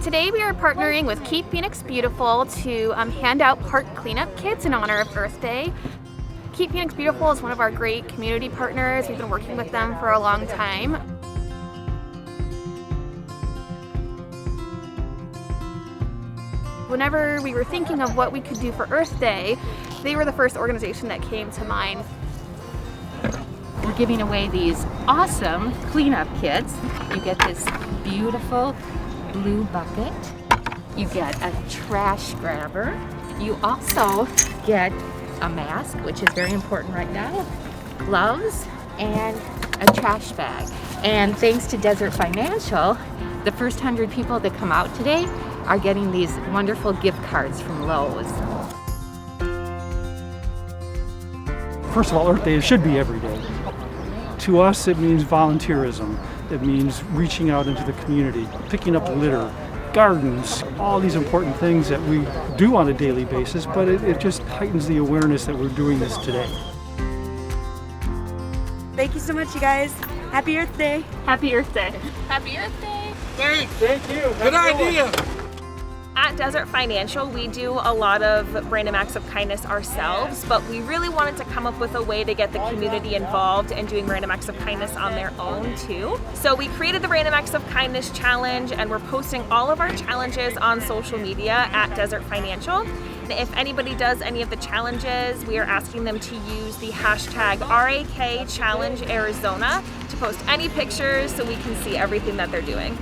Today we are partnering with Keep Phoenix Beautiful to hand out park cleanup kits in honor of Earth Day. Keep Phoenix Beautiful is one of our great community partners. We've been working with them for a long time. Whenever we were thinking of what we could do for Earth Day, they were the first organization that came to mind. We're giving away these awesome cleanup kits. You get this beautiful blue bucket. You get a trash grabber. You also get a mask, which is very important right now, gloves, and a trash bag. And thanks to Desert Financial, the first 100 people that come out today are getting these wonderful gift cards from Lowe's. First of all, Earth Day should be every day. To us, it means volunteerism. It means reaching out into the community, picking up litter, gardens, all these important things that we do on a daily basis, but it just heightens the awareness that we're doing this today. Thank you so much, you guys. Happy Earth Day. Happy Earth Day. Happy Earth Day. Thank you. Good idea. At Desert Financial, we do a lot of random acts of kindness ourselves, but we really wanted to come up with a way to get the community involved and doing random acts of kindness on their own too. So we created the Random Acts of Kindness Challenge, and we're posting all of our challenges on social media at Desert Financial. If anybody does any of the challenges, we are asking them to use the hashtag RAK Challenge Arizona to post any pictures so we can see everything that they're doing.